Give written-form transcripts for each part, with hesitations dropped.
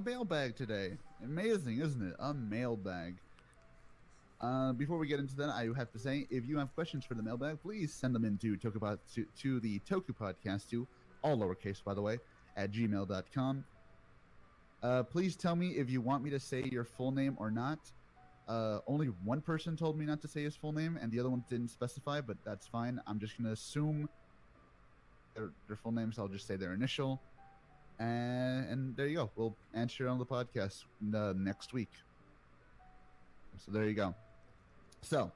mailbag today. Amazing, isn't it? A mailbag. Before we get into that, I have to say, if you have questions for the mailbag, please send them into to the Toku Podcastu, all lowercase, by the way, at gmail.com. Please tell me if you want me to say your full name or not. Only one person told me not to say his full name, and the other one didn't specify, but that's fine. I'm just going to assume their full names. I'll just say their initial. And there you go. We'll answer it on the podcast next week. So there you go. So,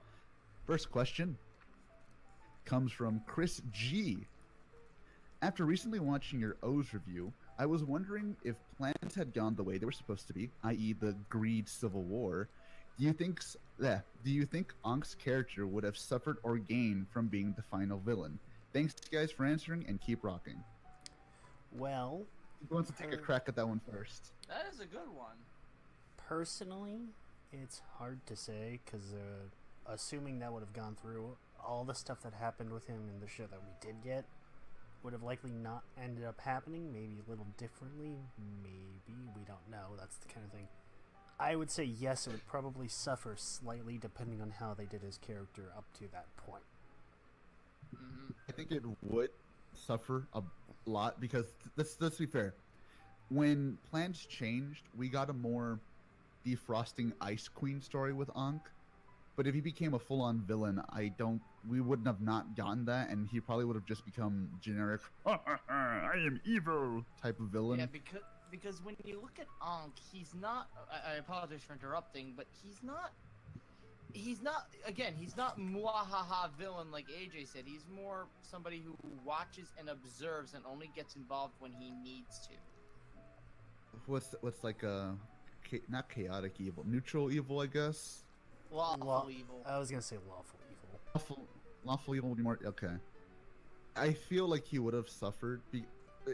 first question comes from Chris G. After recently watching your O's review, I was wondering if plans had gone the way they were supposed to be, i.e. the Greed Civil War. Do you think Ank's character would have suffered or gained from being the final villain? Thanks, guys, for answering, and keep rocking. Well, who wants to take a crack at that one first? That is a good one. Personally, it's hard to say, because assuming that would have gone through, all the stuff that happened with him in the show that we did get would have likely not ended up happening, maybe a little differently, maybe, we don't know, that's the kind of thing. I would say yes, it would probably suffer slightly depending on how they did his character up to that point. I think it would suffer a lot because, let's be fair, when plans changed, we got a more defrosting Ice Queen story with Ankh. But if he became a full-on villain, we wouldn't have not gotten that, and he probably would have just become generic, I am evil type of villain. Yeah, because when you look at Ankh, he's not, I apologize for interrupting, but he's not muahaha villain like AJ said. He's more somebody who watches and observes and only gets involved when he needs to. What's like not chaotic evil, neutral evil, I guess? Lawful evil. I was gonna say lawful evil. Lawful evil would be more, okay. I feel like he would have suffered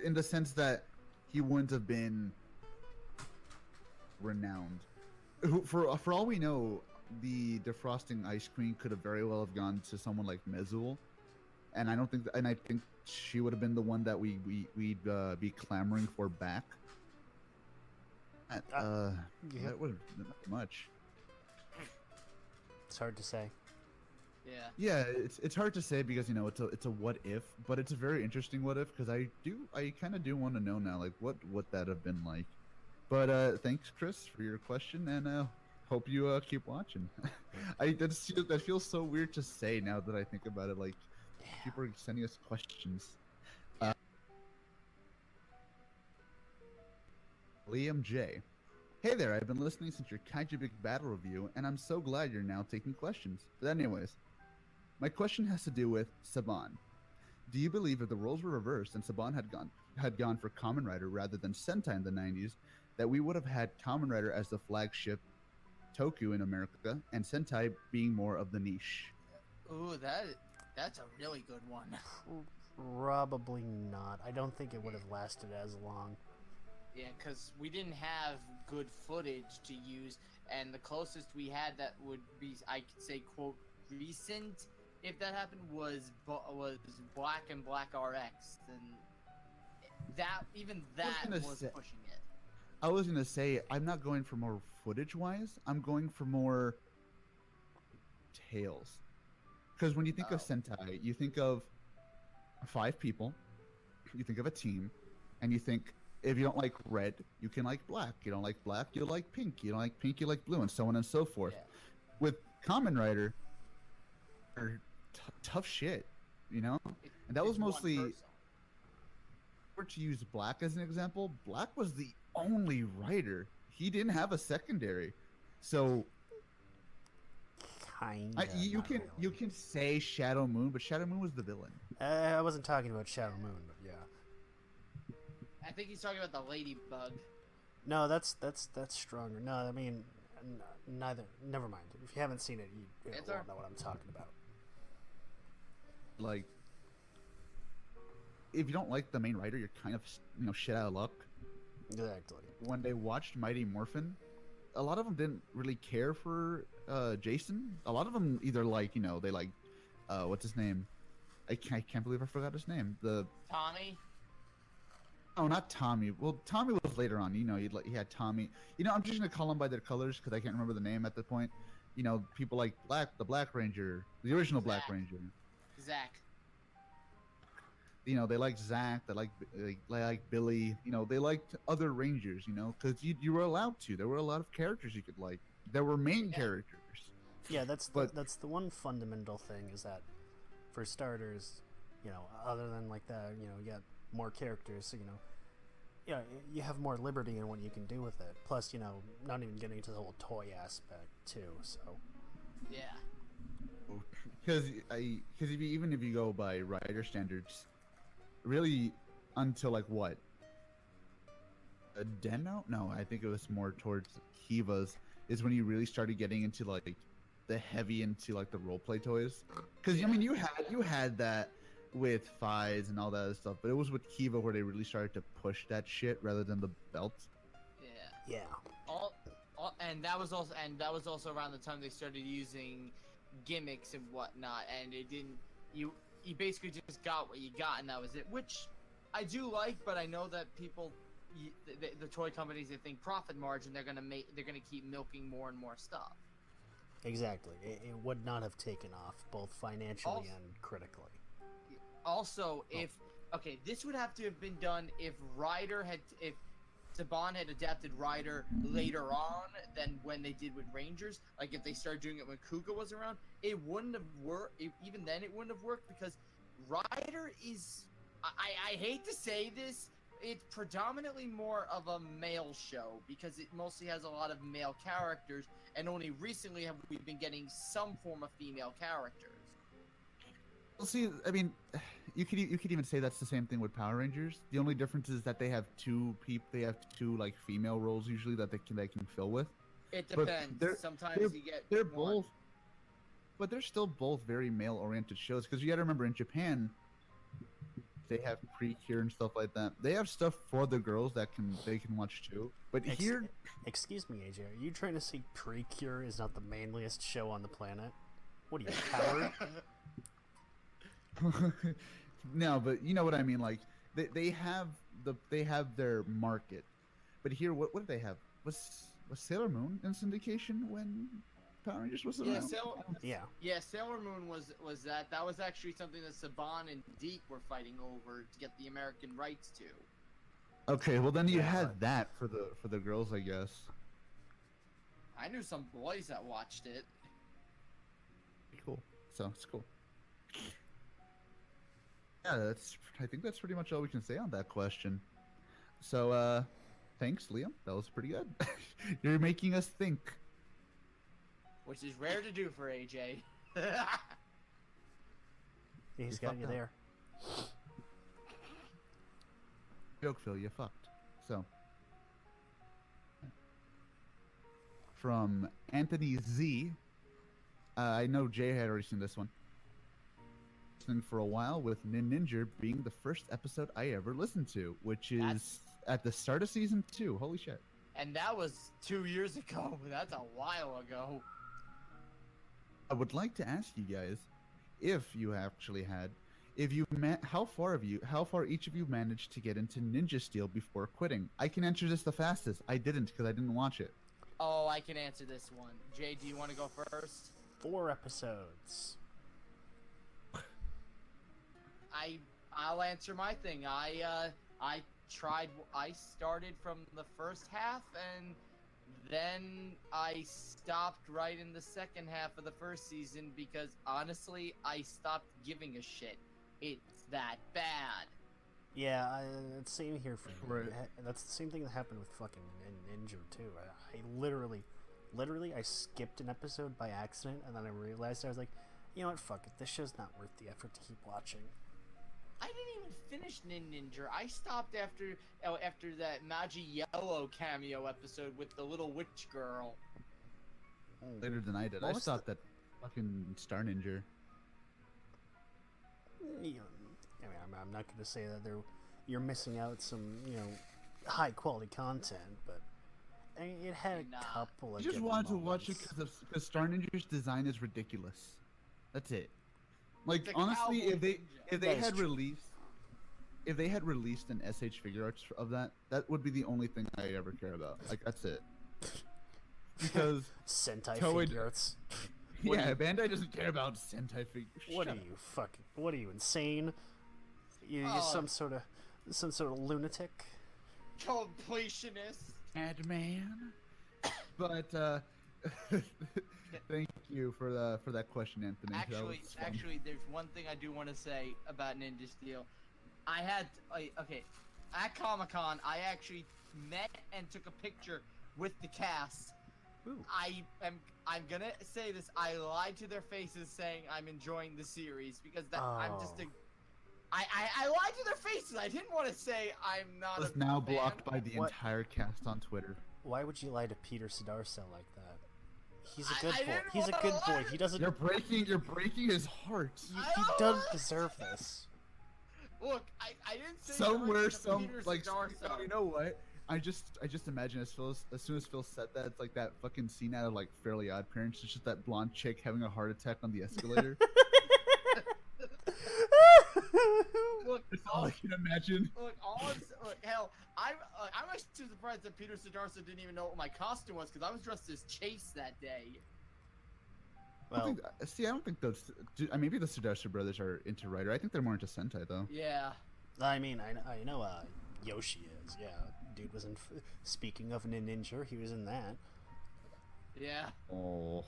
in the sense that he wouldn't have been renowned. For all we know, the defrosting Ice Queen could have very well have gone to someone like Mezul, and I think she would have been the one that we'd be clamoring for back. That would have been not much. It's hard to say. Yeah, it's hard to say because it's a what if, but it's a very interesting what if because I kind of do want to know now like what that have been like. But thanks, Chris, for your question, and hope you keep watching. That feels so weird to say now that I think about it. Like people are sending us questions. Liam J. Hey there, I've been listening since your Kaiju Big Battle review, and I'm so glad you're now taking questions. But anyways, my question has to do with Saban. Do you believe if the roles were reversed and Saban had gone for Kamen Rider rather than Sentai in the 90s, that we would have had Kamen Rider as the flagship Toku in America, and Sentai being more of the niche? Ooh, that's a really good one. Probably not. I don't think it would have lasted as long. Yeah, because we didn't have good footage to use, and the closest we had that would be, I could say, quote, recent, if that happened, was Black and Black RX, and that was pushing it. I was gonna say, I'm not going for more footage-wise, I'm going for more tales. Because when you think of Sentai, you think of 5 people, you think of a team, and you think, if you don't like red, you can like black. You don't like black, you like pink. You don't like pink, you like blue, and so on and so forth. Yeah. With Kamen Rider, tough shit, and that was mostly. Or to use Black as an example, Black was the only writer. He didn't have a secondary, so. You can say Shadow Moon, but Shadow Moon was the villain. I wasn't talking about Shadow Moon, but yeah. I think he's talking about the ladybug. No, that's stronger. No, I mean, neither. Never mind. If you haven't seen it, you won't know what I'm talking about. Like, if you don't like the main writer, you're kind of shit out of luck. Exactly. When they watched Mighty Morphin, a lot of them didn't really care for Jason. A lot of them either like they like what's his name? I can't believe I forgot his name. The Tommy. Oh, not Tommy. Well, Tommy was later on. You know, he had Tommy. You know, I'm just gonna call them by their colors because I can't remember the name at the point. You know, people like the Black Ranger, the original Black Ranger. Zach. You know, they like Zach. They like Billy. You know, they liked other Rangers. You know, because you were allowed to. There were a lot of characters you could like. There were main characters. Yeah, that's the one fundamental thing is that, for starters, you know, other than like that, you know, you got more characters, so, you know, yeah, you have more liberty in what you can do with it. Plus, you know, not even getting into the whole toy aspect too. So. Yeah. Because even if you go by writer standards, really, until like what? Deno? No, I think it was more towards Kiva's. Is when you really started getting into like the heavy into like the roleplay toys. Because I mean, you had that with Fies and all that other stuff, but it was with Kiva where they really started to push that shit rather than the belts. Yeah. And that was also around the time they started using gimmicks and whatnot, and it didn't. You basically just got what you got, and that was it. Which I do like, but I know that people. The toy companies, they think profit margin, they're gonna keep milking more and more stuff. Exactly, it would not have taken off both financially and critically. Also, this would have to have been done if Saban had adapted Ryder later on than when they did with Rangers. Like if they started doing it when Kuga was around, it wouldn't have worked. Even then, it wouldn't have worked because Ryder is. I hate to say this. It's predominantly more of a male show because it mostly has a lot of male characters, and only recently have we been getting some form of female characters. Well, see, I mean, you could even say that's the same thing with Power Rangers. The only difference is that they have two like female roles usually that they can fill with. It depends. Sometimes you get they're one. both, but they're still both very male-oriented shows because you got to remember in Japan. They have Precure and stuff like that. They have stuff for the girls that they can watch too. But here, excuse me, AJ, are you trying to say Precure is not the manliest show on the planet? What are you, a coward? No, but you know what I mean. Like they have their market. But here, what did they have? Was Sailor Moon in syndication when Power Rangers was around? Yeah, Sailor Moon was that. That was actually something that Saban and Deke were fighting over to get the American rights to. Okay, well then you had that for the girls, I guess. I knew some boys that watched it. Cool. So it's cool. Yeah, I think that's pretty much all we can say on that question. So, thanks, Liam. That was pretty good. You're making us think. Which is rare to do for AJ. He's got you there. Joke, Phil, you fucked. So, from Anthony Z, I know Jay had already seen this one. Listening for a while with Ninja being the first episode I ever listened to, which is at the start of season 2. Holy shit. And that was 2 years ago. That's a while ago. I would like to ask you guys, if you actually had, how far each of you managed to get into Ninja Steel before quitting? I can answer this the fastest. I didn't because I didn't watch it. Oh, I can answer this one. Jay, do you want to go first? 4 episodes. I'll answer my thing. I started from the first half and then I stopped right in the second half of the first season because honestly, I stopped giving a shit. It's that bad. Yeah, it's same here for me. Right. That's the same thing that happened with fucking Ninja too. I literally, I skipped an episode by accident, and then I realized I was like, you know what, fuck it, this show's not worth the effort to keep watching. I didn't even finish Ninja. I stopped after that Magi Yellow cameo episode with the little witch girl. Later than I did. I stopped at fucking Star Ninja. You know, I mean, I'm not going to say that you're missing out some, you know, high quality content, but I mean, it had a couple of. I just wanted to watch it because Star Ninja's design is ridiculous. That's it. Like honestly, if they had released, if they had released an SH figure arts of that, that would be the only thing I ever care about. Like that's it. Because Sentai Toei- figure arts. yeah, Bandai doesn't care about Sentai figures. What Shut are up. you fucking? What are you insane? You're Oh. some sort of lunatic. Completionist. Madman? But thank you for that question, Anthony. That was fun. Actually, there's one thing I do want to say about Ninja Steel. I had okay, at Comic-Con, I actually met and took a picture with the cast. Ooh. I'm gonna say this. I lied to their faces saying I'm enjoying the series because I'm just a. I lied to their faces. I didn't want to say I'm not. Was a now fan. blocked by the What? entire cast on Twitter. Why would you lie to Peter Sidarsa like that? He's a I good boy. didn't He's a wanna good boy. lie. He doesn't. You're breaking his heart. He doesn't deserve this. Look, I didn't say Somewhere, Peter like, Sidarsa. you know what? I just imagine as soon as Phil said that, it's like that fucking scene out of like Fairly Odd Parents. It's just that blonde chick having a heart attack on the escalator. Look, That's all I can imagine. Look, hell, I'm actually surprised that Peter Sidarsa didn't even know what my costume was because I was dressed as Chase that day. Well, I don't think those. Maybe the Sudarsa brothers are into writer. I think they're more into Sentai though. Yeah. I mean, I know Yoshi is. Yeah, dude was in. Speaking of Ninja, he was in that. Yeah. Oh,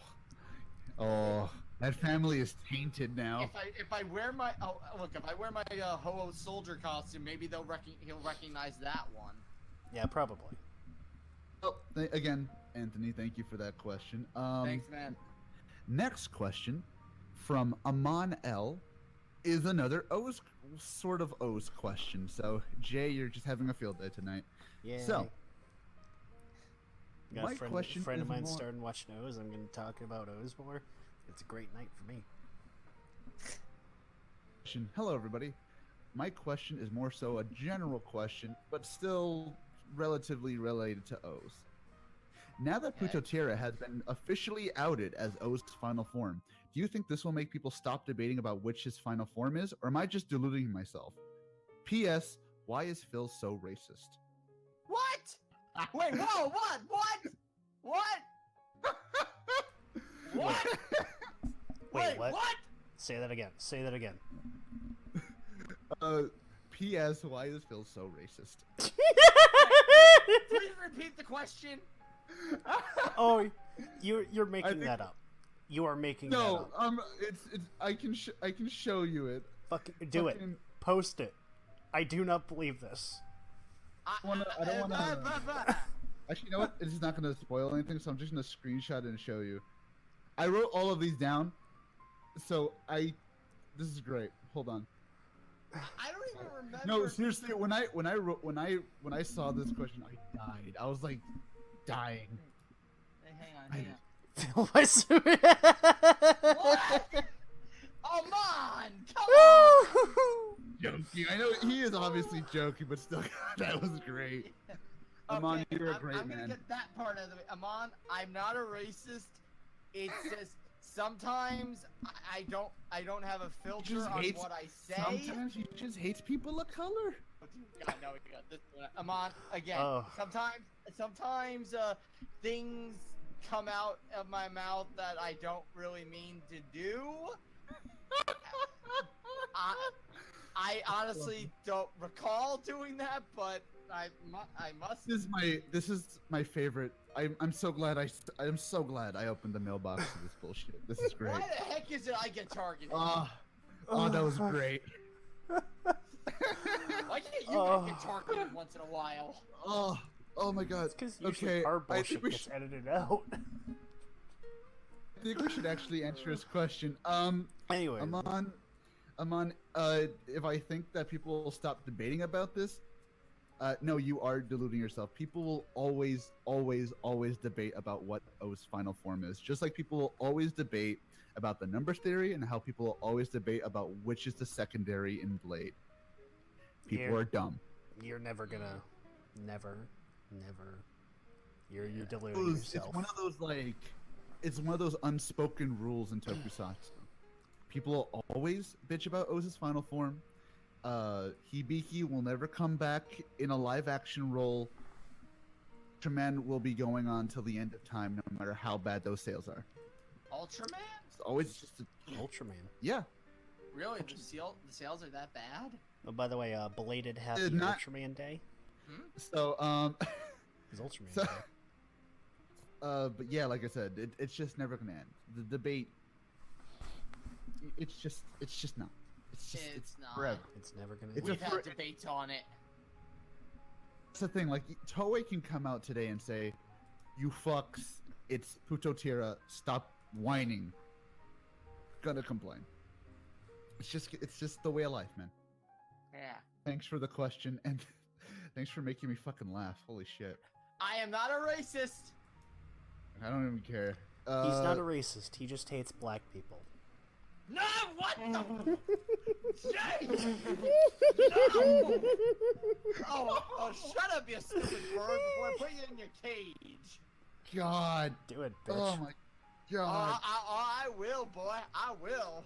that family is tainted now. If I wear my Ho-Oh soldier costume, maybe he'll recognize that one. Yeah, probably. Oh, again, Anthony, thank you for that question. Thanks, man. Next question from Amon L is another sort of O's question. So, Jay, you're just having a field day tonight. Yeah. So, got my a friend question of is mine more- starting watching O's. I'm going to talk about O's more. It's a great night for me. Hello, everybody. My question is more so a general question, but still relatively related to O's. Now that Okay. Putotira has been officially outed as O's final form, do you think this will make people stop debating about which his final form is, or am I just deluding myself? P.S. Why is Phil so racist? What? Wait, whoa, what? What? What? Wait, what? What? Say that again. Say that again. P.S. Why is Phil so racist? Please repeat the question. Oh, you're making think- that up. You are making that No, up. it's I can show you it. Fucking do it. Fucking- Post it. I do not believe this. I don't wanna- Actually, you know what? This is not going to spoil anything, so I'm just going to screenshot it and show you. I wrote all of these down, so this is great. Hold on. I don't even remember. No, seriously, when I saw this question, I died. I was like dying. Hey, hang on. Phil was. What? Oh, man! Come on! Joking. I know he is obviously joking, but still, that was great. Amon, you're a great I'm man. gonna get that part out of the way. Amon, I'm not a racist. It's just sometimes I don't have a filter just on hates- what I say. Sometimes he just hates people of color. I know we got this one. Amon, again. Oh. Sometimes things come out of my mouth that I don't really mean to do. I honestly don't recall doing that, but I must. This is my favorite. I'm so glad I'm so glad I opened the mailbox to this bullshit. This is great. Why the heck is it I get targeted? Oh, that was great. Why can't you guys get targeted once in a while? Oh my god. Because usually Okay, our I bullshit think we gets should, edited out. I think we should actually answer his question. Anyway. Amon, if I think that people will stop debating about this, no, you are deluding yourself. People will always debate about what O's final form is. Just like people will always debate about the numbers theory and how people will always debate about which is the secondary in Blade. People are dumb. You're never gonna, never. You're deluding yourself. It's one of those unspoken rules in Tokusatsu. People will always bitch about Oz's final form. Hibiki will never come back in a live action role. Ultraman will be going on till the end of time, no matter how bad those sales are. Ultraman? It's always just Ultraman. yeah. Really? The sales are that bad? Oh, by the way, belated happy not- Ultraman Day. So It's Ultraman So- Day. but yeah, like I said, it's just never gonna end. The debate, it's just not. It's not. forever. It's never gonna. It's end. We've had debates on it. That's the thing. Like Toei can come out today and say, "You fucks, it's Putotira. Stop whining." Gonna complain. It's just the way of life, man. Yeah. Thanks for the question and thanks for making me fucking laugh. Holy shit. I am not a racist. I don't even care. He's not a racist. He just hates black people. No, what the? Jay! No! Oh, shut up, you stupid bird, before I put you in your cage. God. Do it, bitch. Oh my God. I will, boy. I will.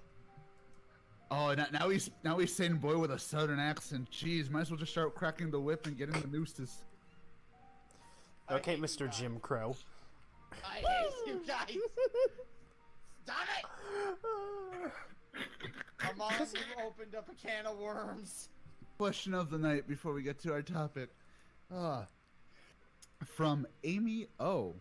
Oh, now he's saying boy with a southern accent. Jeez, might as well just start cracking the whip and getting the nooses. Okay, I hate Mr. you guys. Jim Crow. I hate you guys. Stop it! Come on, you opened up a can of worms. Question of the night before we get to our topic. From Amy O.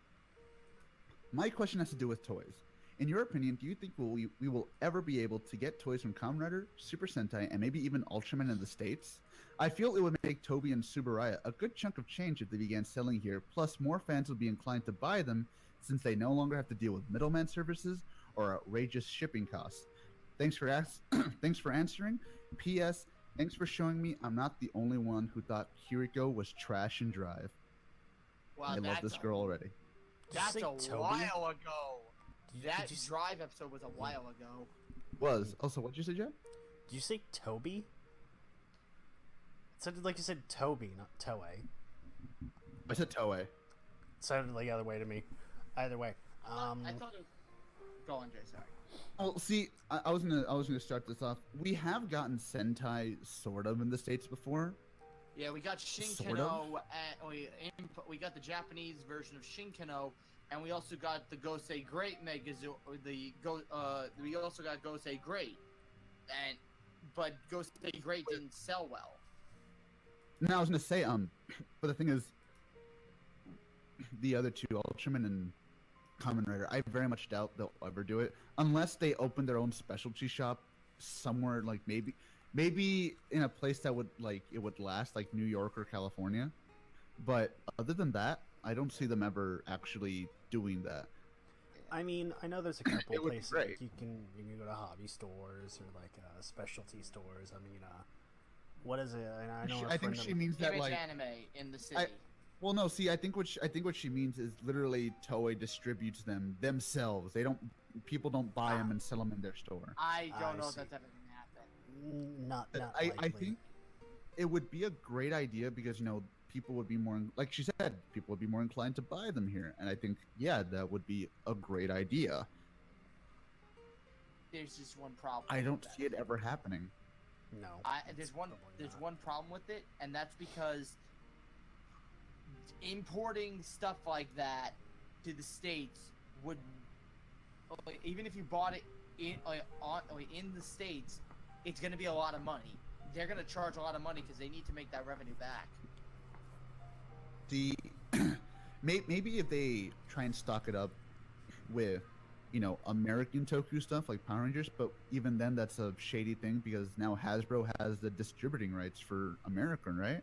My question has to do with toys. In your opinion, do you think we will ever be able to get toys from Kamen Rider, Super Sentai, and maybe even Ultraman in the States? I feel it would make Toby and Subaraya a good chunk of change if they began selling here, plus more fans would be inclined to buy them since they no longer have to deal with middleman services or outrageous shipping costs. Thanks for answering. P.S. Thanks for showing me I'm not the only one who thought Kiriko was trash in Drive. Wow, I love this girl already. That's Did a you say Toby? while ago. That did you s- Drive episode was a while ago. Was also what'd you say, Jeff? Did you say Toby? It sounded like you said Toby, not Toei. I said Toei. It sounded like the other way to me. Either way. I thought it was... Go on, Jay, sorry. Well, see, I was gonna start this off. We have gotten Sentai sort of in the States before. Yeah, we got Sort of. Shinkano, we got the Japanese version of Shinkano, and we also got the Gosei Great Megazord, we also got Gosei Great, but Gosei Great didn't sell well. No, I was gonna say, but the thing is, the other two, Ultraman and Kamen Rider, I very much doubt they'll ever do it unless they open their own specialty shop somewhere, like maybe in a place that would it would last, like New York or California. But other than that, I don't see them ever actually doing that. I mean, I know there's a couple It would be places great. like you can go to hobby stores or like specialty stores. I mean, what is it? And I know I think she means that Image like. Anime in the city. Well, no. See, I think what she means is literally Toei distributes them themselves. People don't buy them and sell them in their store. I don't know if see. that's ever gonna happen. Not I likely. think it would be a great idea because people would be more, like she said, people would be more inclined to buy them here, and I think that would be a great idea. There's just one problem. I with don't that. see it ever happening. No. There's probably not. one problem with it, and that's because importing stuff like that to the States would, even if you bought it in the States, it's going to be a lot of money. They're going to charge a lot of money because they need to make that revenue back. Maybe if they try and stock it up with American Toku stuff like Power Rangers, but even then that's a shady thing because now Hasbro has the distributing rights for American, right?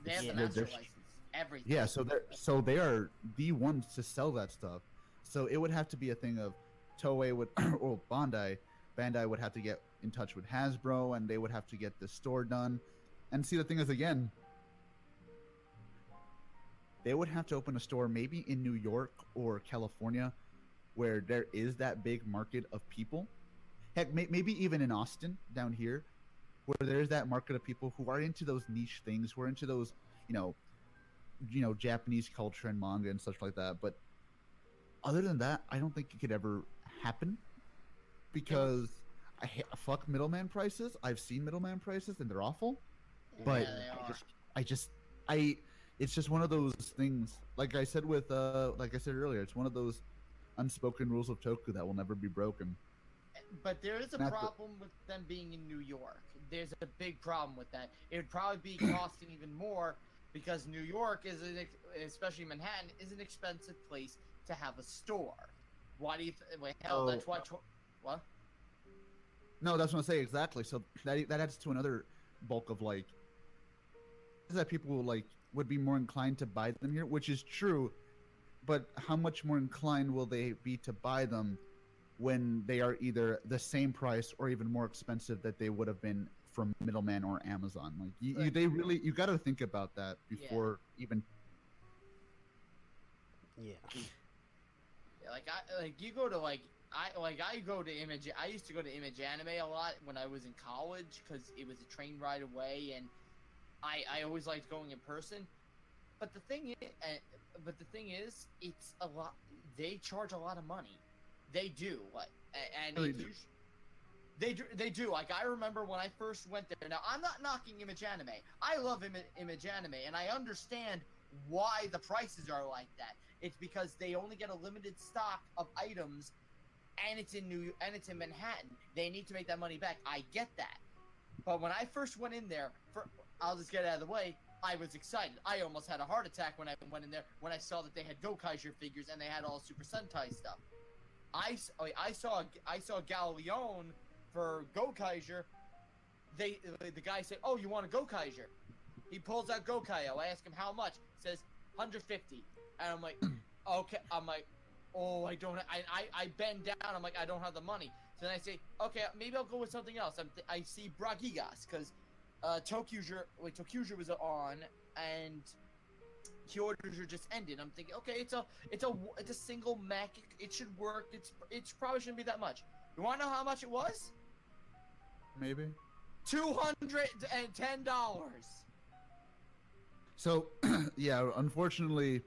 They have Yeah. the master They're- license. Everything. Yeah, so they are the ones to sell that stuff. So it would have to be a thing of Toei would or Bandai would have to get in touch with Hasbro and they would have to get the store done. And see, the thing is, again, they would have to open a store maybe in New York or California where there is that big market of people. Heck, maybe even in Austin down here where there's that market of people who are into those niche things, who are into those, Japanese culture and manga and such like that. But other than that, I don't think it could ever happen because fuck middleman prices. I've seen middleman prices and they're awful. But Yeah, they are. it's just one of those things. Like I said earlier, it's one of those unspoken rules of Toku that will never be broken. But there is a problem with them being in New York. There's a big problem with that. It would probably be costing even more because New York especially Manhattan, is an expensive place to have a store. Why do you? That's why. What? No, that's what I'm saying exactly. So that adds to another bulk of like is that people would be more inclined to buy them here, which is true. But how much more inclined will they be to buy them when they are either the same price or even more expensive that they would have been from middleman or Amazon? Like you got to think about that before even. Yeah. You go to I go to Image. I used to go to Image Anime a lot when I was in college because it was a train ride away, and I always liked going in person. But the thing is, it's a lot. They charge a lot of money. They do. They do. Like, I remember when I first went there. Now, I'm not knocking Image Anime. I love Image Anime, and I understand why the prices are like that. It's because they only get a limited stock of items, and it's in Manhattan. They need to make that money back. I get that. But when I first went in there, I'll just get it out of the way, I was excited. I almost had a heart attack when I went in there when I saw that they had Gokaiger figures and they had all Super Sentai stuff. I saw Galeon for Gokaiger. The guy said, "Oh, you want a Gokaiger?" He pulls out Gokaio. I ask him how much. He says 150, and I'm like, okay. I'm like, oh, I don't. I bend down. I'm like, I don't have the money. So then I say, okay, maybe I'll go with something else. I see Bragigas because Tokuger was on and Kyotoger just ended. I'm thinking, okay, it's a single mech. It should work. It probably shouldn't be that much. You want to know how much it was? Maybe $210. So, yeah, unfortunately,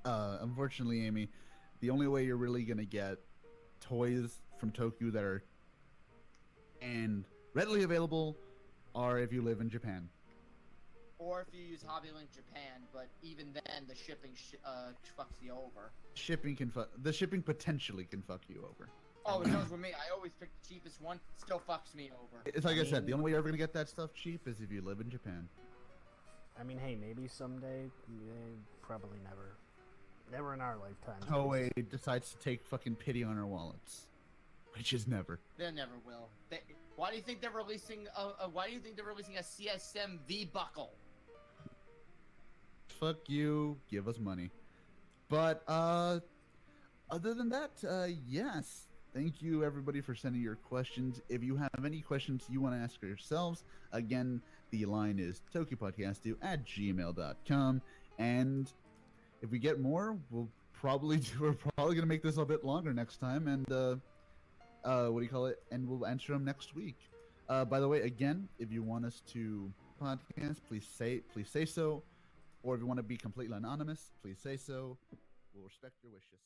Amy, the only way you're really gonna get toys from Tokyo that are and readily available are if you live in Japan. Or if you use HobbyLink Japan, but even then, the shipping fucks you over. The shipping potentially can fuck you over. Oh, it does with me. I always pick the cheapest one. Still fucks me over. It's like I said, the only way you're ever gonna get that stuff cheap is if you live in Japan. I mean, hey, maybe someday. Probably never. Never in our lifetime. Toei decides to take fucking pity on our wallets, which is never. They never will. Why do you think they're releasing? Why do you think they're releasing a CSM V buckle? Fuck you. Give us money. But other than that, yes. Thank you everybody for sending your questions. If you have any questions you want to ask yourselves, again, the line is tokupodcastu@gmail.com. And if we get more, we're probably gonna make this a bit longer next time, and and we'll answer them next week. By the way, again, if you want us to podcast, please say so, or if you want to be completely anonymous, please say so. We'll respect your wishes.